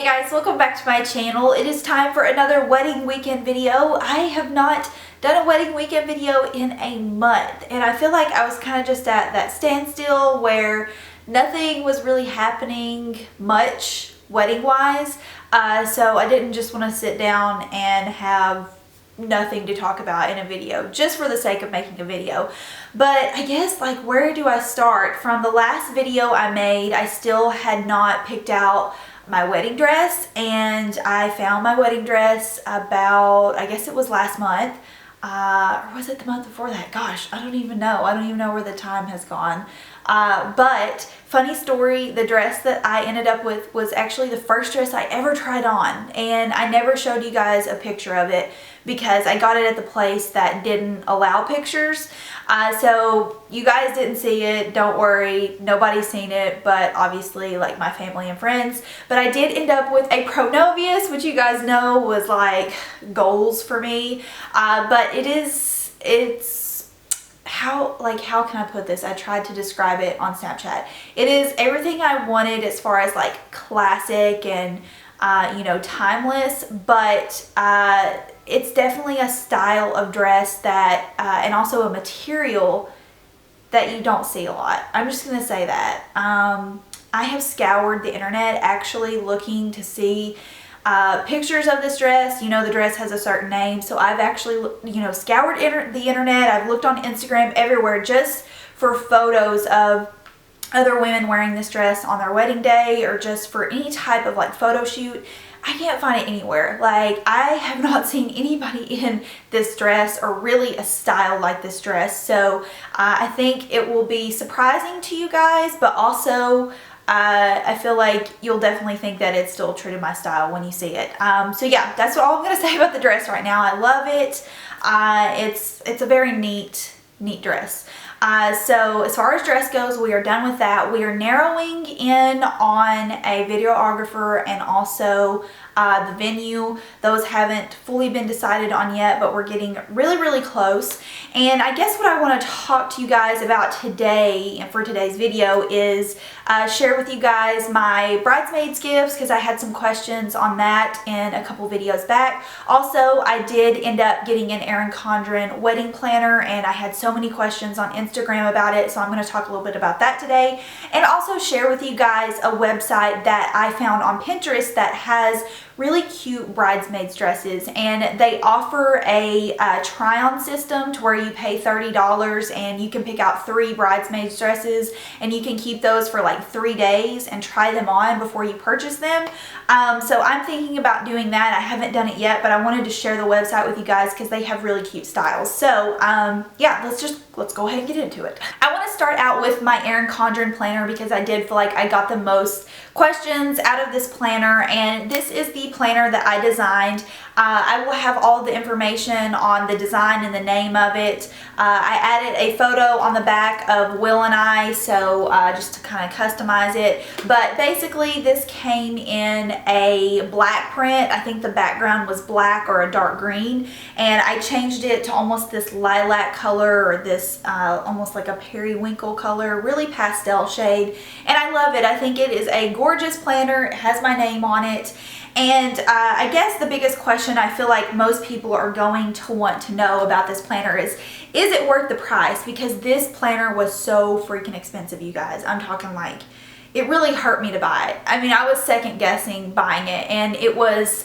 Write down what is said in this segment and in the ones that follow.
Guys, welcome back to my channel. It is time for another wedding weekend video. I have not done a wedding weekend video in a month, and I feel like I was kind of just at that standstill where nothing was really happening much wedding wise, so I didn't just want to sit down and have nothing to talk about in a video just for the sake of making a video. But I guess, like, where do I start? From the last video I made, I still had not picked out my wedding dress, and I found my wedding dress about, I guess it was last month, or was it the month before that? Gosh, I don't even know. I don't even know where the time has gone. But funny story, the dress that I ended up with was actually the first dress I ever tried on, and I never showed you guys a picture of it because I got it at the place that didn't allow pictures. So you guys didn't see it, don't worry, nobody's seen it, but obviously like my family and friends. But I did end up with a pronovius, which you guys know was like goals for me. But how can I put this? I tried to describe it on Snapchat. It is everything I wanted as far as like classic and you know, timeless, but it's definitely a style of dress that and also a material that you don't see a lot. I'm just gonna say that. I have scoured the internet actually looking to see pictures of this dress. You know, the dress has a certain name, so I've actually, you know, scoured the internet. I've looked on Instagram, everywhere, just for photos of other women wearing this dress on their wedding day, or just for any type of like photo shoot. I can't find it anywhere. Like, I have not seen anybody in this dress or really a style like this dress. So I think it will be surprising to you guys, but also I feel like you'll definitely think that it's still true to my style when you see it. So yeah, that's all I'm gonna say about the dress right now. I love it. It's a very neat dress. So as far as dress goes, we are done with that. We are narrowing in on a videographer and also the venue. Those haven't fully been decided on yet, but we're getting really close. And I guess what I want to talk to you guys about today and for today's video is share with you guys my bridesmaids gifts, because I had some questions on that in a couple videos back. Also, I did end up getting an Erin Condren wedding planner, and I had so many questions on Instagram about it, so I'm going to talk a little bit about that today, and also share with you guys a website that I found on Pinterest that has really cute bridesmaids dresses, and they offer a try-on system to where you pay $30 and you can pick out 3 bridesmaids dresses, and you can keep those for like 3 days and try them on before you purchase them. So I'm thinking about doing that. I haven't done it yet, but I wanted to share the website with you guys because they have really cute styles. So yeah, let's go ahead and get into it. I want to start out with my Erin Condren planner because I did feel like I got the most questions out of this planner, and this is the planner that I designed. I will have all the information on the design and the name of it. I added a photo on the back of Will and I, so just to kind of customize it. But basically this came in a black print. I think the background was black or a dark green, and I changed it to almost this lilac color, or this almost like a periwinkle color, really pastel shade, and I love it. I think it is a gorgeous planner. It has my name on it. And I guess the biggest question I feel like most people are going to want to know about this planner is it worth the price? Because this planner was so freaking expensive, you guys. I'm talking like, it really hurt me to buy it. I mean, I was second guessing buying it, and it was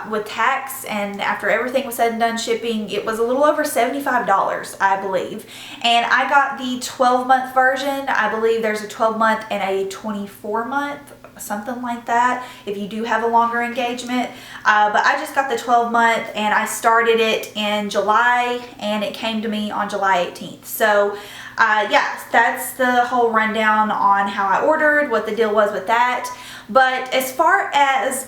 with tax and after everything was said and done, shipping, it was a little over $75, I believe. And I got the 12-month version. I believe there's a 12-month and a 24-month, something like that, if you do have a longer engagement. But I just got the 12-month, and I started it in July, and it came to me on July 18th. So yeah, that's the whole rundown on how I ordered, what the deal was with that. But as far as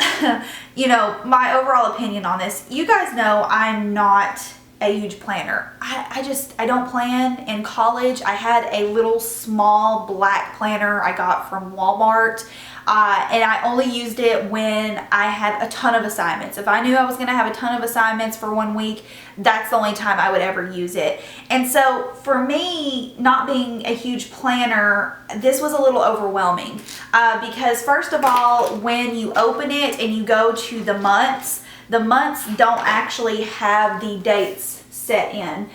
you know, my overall opinion on this, you guys know I'm not a huge planner. I don't plan. In college, I had a little small black planner I got from Walmart. and I only used it when I had a ton of assignments. If I knew I was going to have a ton of assignments for 1 week, that's the only time I would ever use it. And so for me, not being a huge planner, this was a little overwhelming because first of all, when you open it and you go to the months don't actually have the dates set in.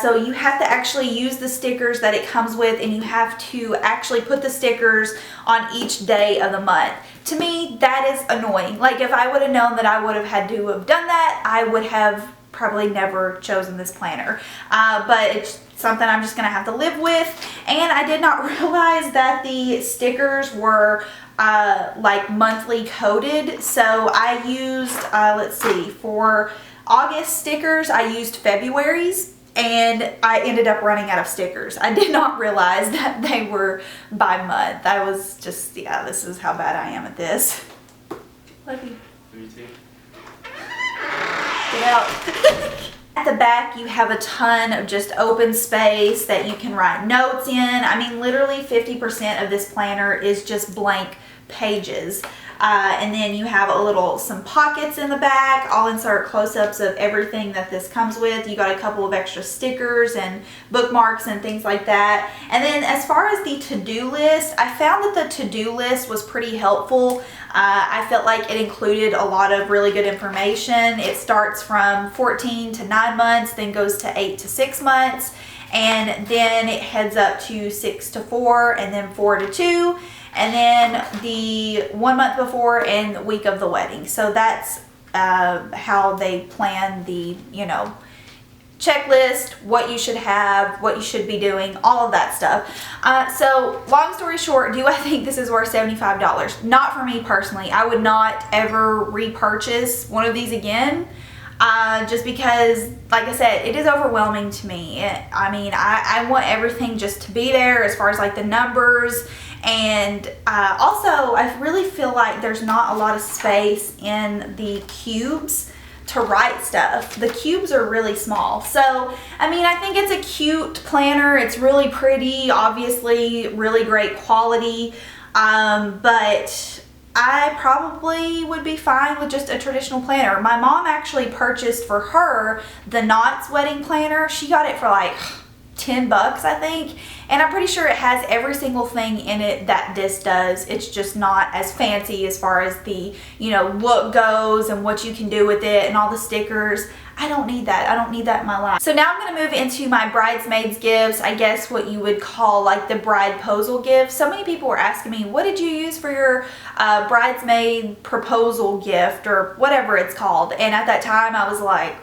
So you have to actually use the stickers that it comes with, and you have to actually put the stickers on each day of the month. To me, that is annoying. Like, if I would have known that I would have had to have done that, I would have probably never chosen this planner. But it's something I'm just gonna have to live with. And I did not realize that the stickers were like monthly coded. So I used, let's see, for August stickers, I used February's, and I ended up running out of stickers. I did not realize that they were by month. I was just, yeah, this is how bad I am at this. Love you. Me too. Get out. At the back, you have a ton of just open space that you can write notes in. I mean, literally 50% of this planner is just blank pages. And then you have some pockets in the back. I'll insert close-ups of everything that this comes with. You got a couple of extra stickers and bookmarks and things like that. And then as far as the to-do list, I found that the to-do list was pretty helpful. I felt like it included a lot of really good information. It starts from 14 to 9 months, then goes to 8 to 6 months, and then it heads up to 6 to 4, and then 4 to 2. And then the 1 month before and the week of the wedding. So that's how they plan the, checklist, what you should have, what you should be doing, all of that stuff. So long story short, do I think this is worth $75? Not for me personally. I would not ever repurchase one of these again. Just because, like I said, it is overwhelming to me. I want everything just to be there as far as like the numbers. And also, I really feel like there's not a lot of space in the cubes to write stuff. The cubes are really small. So, I think it's a cute planner. It's really pretty, obviously really great quality. But I probably would be fine with just a traditional planner. My mom actually purchased for her the Knots wedding planner. She got it for like $10, I think. And I'm pretty sure it has every single thing in it that this does. It's just not as fancy as far as the, look goes and what you can do with it and all the stickers. I don't need that. I don't need that in my life. So now I'm going to move into my bridesmaids gifts. I guess what you would call like the bride proposal gift. So many people were asking me, what did you use for your bridesmaid proposal gift or whatever it's called? And at that time I was like,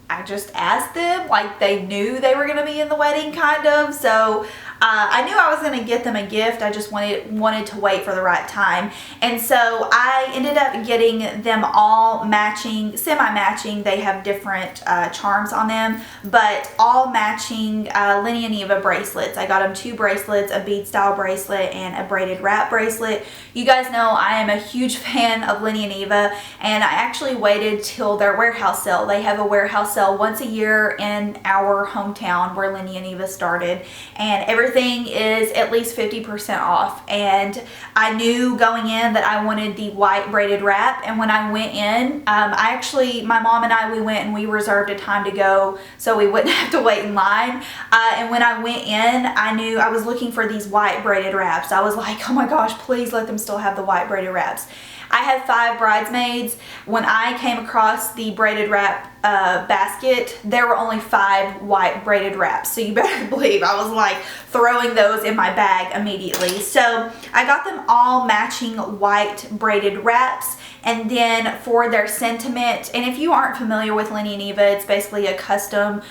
I just asked them, like they knew they were going to be in the wedding kind of. So I knew I was going to get them a gift. I just wanted to wait for the right time. And so I ended up getting them all matching, semi-matching. They have different charms on them, but all matching Lenny and Eva bracelets. I got them 2 bracelets, a bead style bracelet and a braided wrap bracelet. You guys know I am a huge fan of Lenny and Eva, and I actually waited till their warehouse sale. They have a warehouse sale once a year in our hometown where Lenny and Eva started, and everything is at least 50% off. And I knew going in that I wanted the white braided wrap, and when I went in, my mom and I, we went and we reserved a time to go so we wouldn't have to wait in line. And when I went in, I knew I was looking for these white braided wraps. I was like, oh my gosh, please let them still have the white braided wraps. I have 5 bridesmaids. When I came across the braided wrap basket, there were only 5 white braided wraps. So you better believe I was like throwing those in my bag immediately. So I got them all matching white braided wraps. And then for their sentiment, and if you aren't familiar with Lenny and Eva, it's basically a custom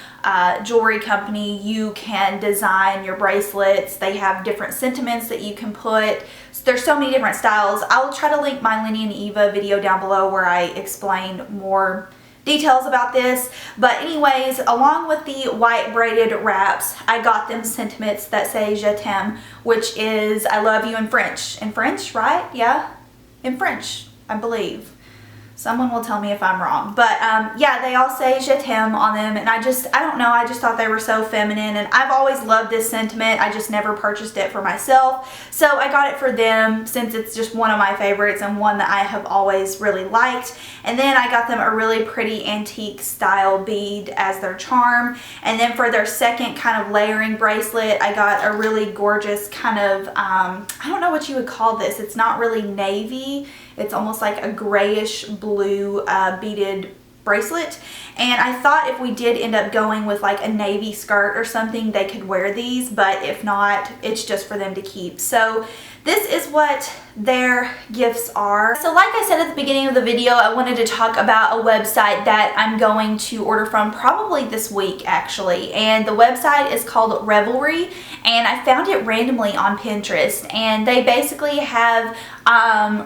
jewelry company. You can design your bracelets. They have different sentiments that you can put. So there's so many different styles. I'll try to link my Lenny and Eva video down below where I explain more details about this. But anyways, along with the white braided wraps, I got them sentiments that say Je t'aime, which is I love you in French. In French, right? Yeah? In French, I believe. Someone will tell me if I'm wrong. But yeah, they all say je t'aime on them, and I don't know, I just thought they were so feminine, and I've always loved this sentiment. I just never purchased it for myself. So I got it for them since it's just one of my favorites and one that I have always really liked. And then I got them a really pretty antique style bead as their charm. And then for their second kind of layering bracelet, I got a really gorgeous kind of, I don't know what you would call this. It's not really navy. It's almost like a grayish blue beaded bracelet. And I thought if we did end up going with like a navy skirt or something, they could wear these, but if not, it's just for them to keep. So this is what their gifts are. So like I said at the beginning of the video, I wanted to talk about a website that I'm going to order from probably this week actually. And the website is called Revelry, and I found it randomly on Pinterest. And they basically have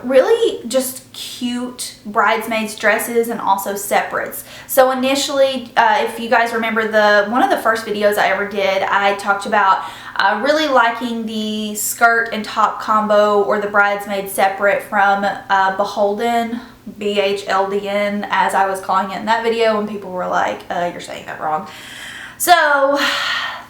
really just cute bridesmaids dresses and also separates. So initially, if you guys remember one of the first videos I ever did, I talked about really liking the skirt and top combo, or the bridesmaid separate from Beholden, BHLDN, as I was calling it in that video, and people were like, you're saying that wrong. So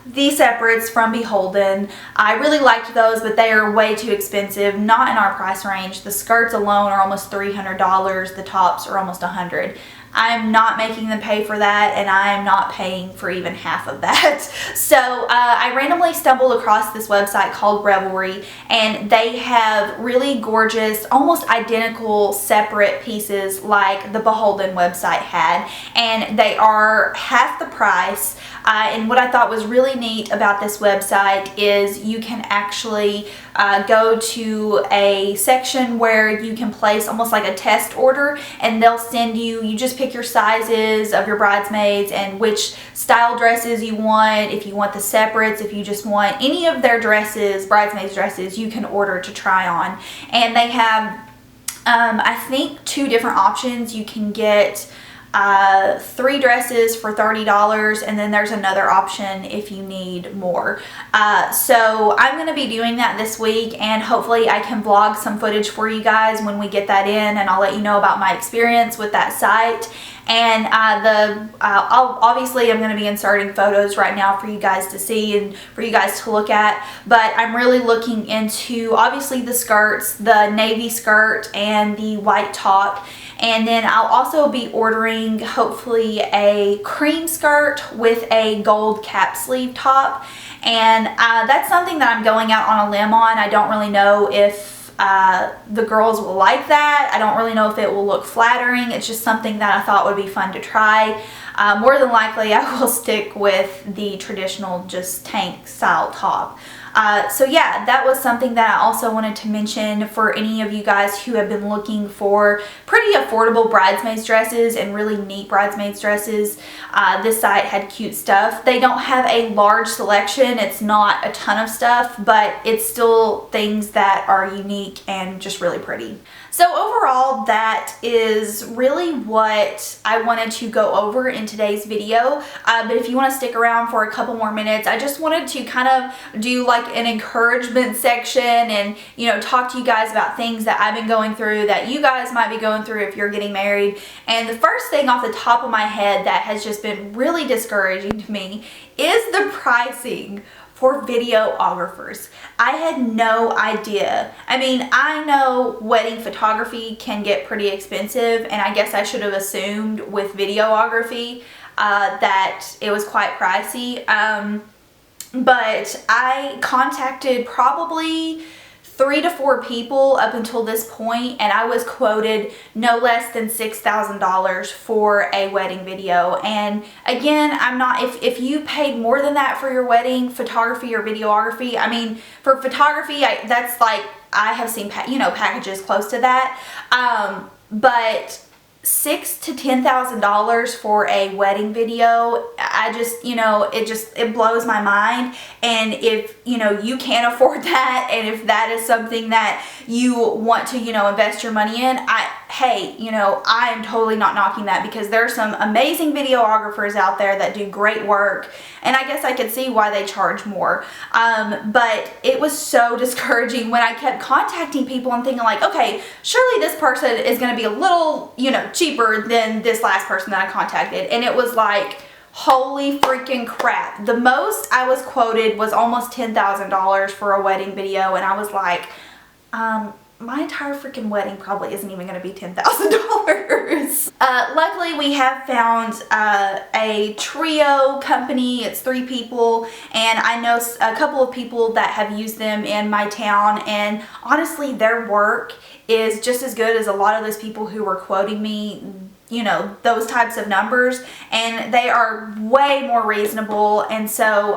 the separates from Beholden, I really liked those, but they are way too expensive, not in our price range. The skirts alone are almost $300, the tops are almost $100. I'm not making them pay for that, and I'm not paying for even half of that. So I randomly stumbled across this website called Revelry, and they have really gorgeous, almost identical separate pieces like the Beholden website had, and they are half the price. And what I thought was really neat about this website is you can actually go to a section where you can place almost like a test order, and they'll send you just pick your sizes of your bridesmaids and which style dresses you want. If you want the separates, if you just want any of their dresses, bridesmaids dresses, you can order to try on. And they have I think 2 different options. You can get 3 dresses for $30, and then there's another option if you need more. So I'm going to be doing that this week, and hopefully I can vlog some footage for you guys when we get that in, and I'll let you know about my experience with that site. And obviously I'm going to be inserting photos right now for you guys to see and for you guys to look at, but I'm really looking into obviously the skirts, the navy skirt and the white top. And then I'll also be ordering hopefully a cream skirt with a gold cap sleeve top. And that's something that I'm going out on a limb on. I don't really know if the girls will like that. I don't really know if it will look flattering. It's just something that I thought would be fun to try. More than likely I will stick with the traditional just tank style top. So yeah, that was something that I also wanted to mention for any of you guys who have been looking for pretty affordable bridesmaids dresses and really neat bridesmaids dresses. This site had cute stuff. They don't have a large selection. It's not a ton of stuff, but it's still things that are unique and just really pretty. So overall, that is really what I wanted to go over in today's video. But if you want to stick around for a couple more minutes, I just wanted to kind of do like an encouragement section and, you know, talk to you guys about things that I've been going through that you guys might be going through if you're getting married. And the first thing off the top of my head that has just been really discouraging to me is the pricing for videographers. I had no idea. I mean, I know wedding photography can get pretty expensive, and I guess I should have assumed with videography that it was quite pricey. But I contacted probably 3 to 4 people up until this point, and I was quoted no less than $6,000 for a wedding video. And again, I'm not, if you paid more than that for your wedding photography or videography, I mean, for photography, that's like, I have seen, you know, packages close to that. But $6,000 to $10,000 for a wedding video, I just, you know, it blows my mind. And if, you know, you can't afford that, and if that is something that you want to, you know, invest your money in, hey, you know, I am totally not knocking that, because there are some amazing videographers out there that do great work, and I guess I could see why they charge more. But it was so discouraging when I kept contacting people and thinking like, okay, surely this person is going to be a little, you know, cheaper than this last person that I contacted. And it was like, holy freaking crap. The most I was quoted was almost $10,000 for a wedding video, and I was like, my entire freaking wedding probably isn't even going to be $10,000. Luckily, we have found a trio company. It's 3 people, and I know a couple of people that have used them in my town, and honestly, their work is just as good as a lot of those people who were quoting me, you know, those types of numbers, and they are way more reasonable, and so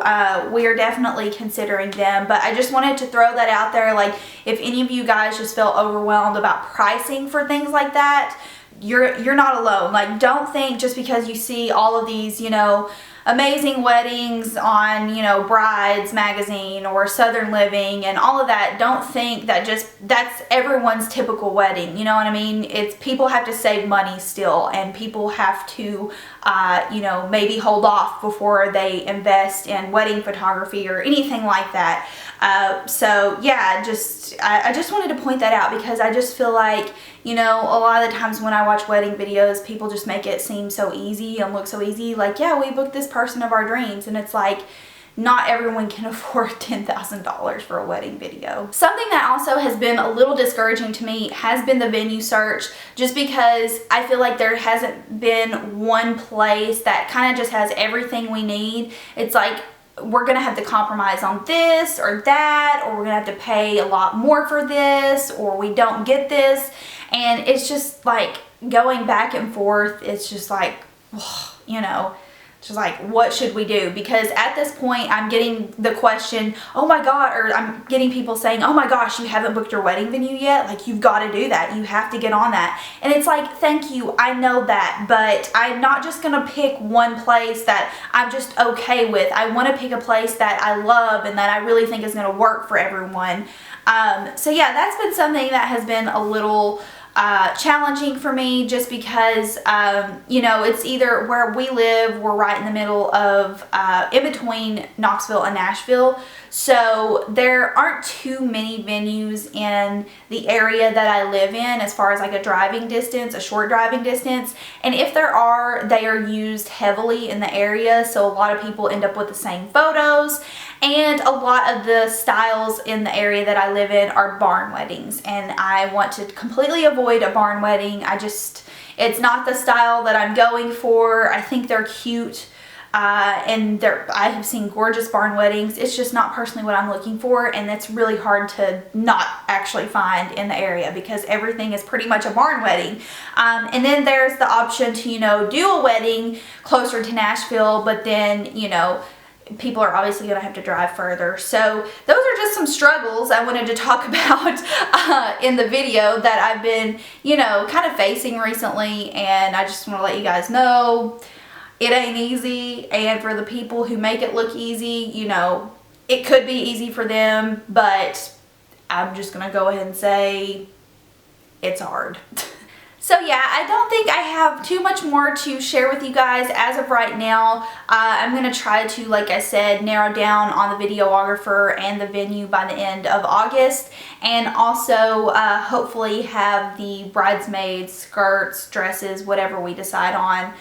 we are definitely considering them. But I just wanted to throw that out there, like, if any of you guys just feel overwhelmed about pricing for things like that, you're not alone. Like, don't think just because you see all of these, you know, amazing weddings on, you know, Brides magazine or Southern Living and all of that, don't think that just that's everyone's typical wedding. You know what I mean? It's, people have to save money still, and people have to you know, maybe hold off before they invest in wedding photography or anything like that. So yeah, I just wanted to point that out, because I just feel like, you know, a lot of the times when I watch wedding videos, people just make it seem so easy and look so easy. Like, yeah, we booked this person of our dreams, and it's like, not everyone can afford $10,000 for a wedding video. Something that also has been a little discouraging to me has been the venue search, just because I feel like there hasn't been one place that kind of just has everything we need. It's like, we're gonna have to compromise on this or that, or we're gonna have to pay a lot more for this, or we don't get this. And it's just like going back and forth. It's just like, you know, just like, what should we do? Because at this point, I'm getting the question, oh my God, or I'm getting people saying, oh my gosh, you haven't booked your wedding venue yet? Like, you've got to do that. You have to get on that. And it's like, thank you, I know that, but I'm not just going to pick one place that I'm just okay with. I want to pick a place that I love and that I really think is going to work for everyone. So yeah, that's been something that has been a little challenging for me, just because you know, it's either where we live, we're right in the middle of in between Knoxville and Nashville, so there aren't too many venues in the area that I live in as far as like a driving distance, a short driving distance, and if there are, they are used heavily in the area, so a lot of people end up with the same photos. And a lot of the styles in the area that I live in are barn weddings, and I want to completely avoid a barn wedding. It's not the style that I'm going for. I think they're cute, and I have seen gorgeous barn weddings. It's just not personally what I'm looking for, and it's really hard to not actually find in the area, because everything is pretty much a barn wedding. And then there's the option to, you know, do a wedding closer to Nashville, but then, you know, people are obviously going to have to drive further. So those are just some struggles I wanted to talk about in the video that I've been, you know, kind of facing recently, and I just want to let you guys know it ain't easy, and for the people who make it look easy, you know, it could be easy for them, but I'm just going to go ahead and say it's hard. So yeah, I don't think I have too much more to share with you guys as of right now. I'm going to try to, like I said, narrow down on the videographer and the venue by the end of August, and also hopefully have the bridesmaids, skirts, dresses, whatever we decide on,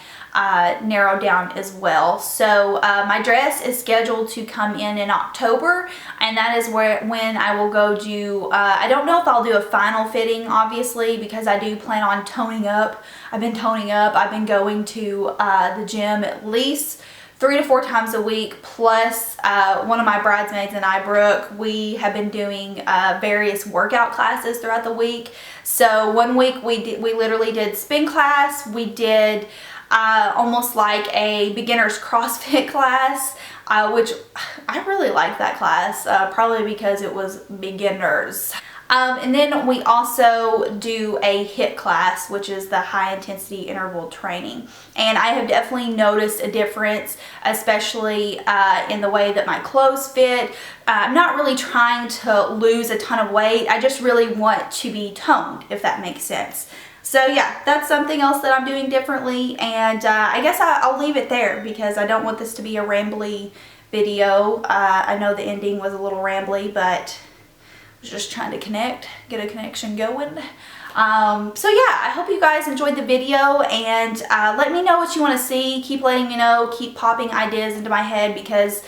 narrowed down as well. So my dress is scheduled to come in October, and that is when I will go do, I don't know if I'll do a final fitting, obviously, because I do plan on toning up. I've been toning up. I've been going to the gym at least 3 to 4 times a week, plus one of my bridesmaids and I, Brooke, we have been doing various workout classes throughout the week. So one week we literally did spin class. We did almost like a beginner's CrossFit class, which I really liked that class, probably because it was beginners. And then we also do a HIIT class, which is the high intensity interval training. And I have definitely noticed a difference, especially in the way that my clothes fit. I'm not really trying to lose a ton of weight. I just really want to be toned, if that makes sense. So yeah, that's something else that I'm doing differently, and I guess I'll leave it there because I don't want this to be a rambly video. I know the ending was a little rambly, but I was just trying to get a connection going. So yeah, I hope you guys enjoyed the video, and let me know what you want to see. Keep letting me know, keep popping ideas into my head, because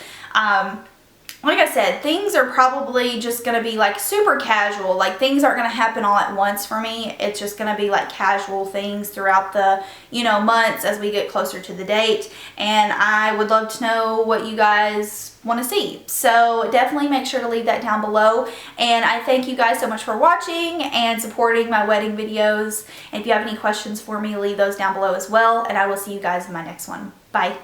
like I said, things are probably just going to be like super casual. Like things aren't going to happen all at once for me. It's just going to be like casual things throughout the, you know, months as we get closer to the date. And I would love to know what you guys want to see. So definitely make sure to leave that down below. And I thank you guys so much for watching and supporting my wedding videos. And if you have any questions for me, leave those down below as well. And I will see you guys in my next one. Bye.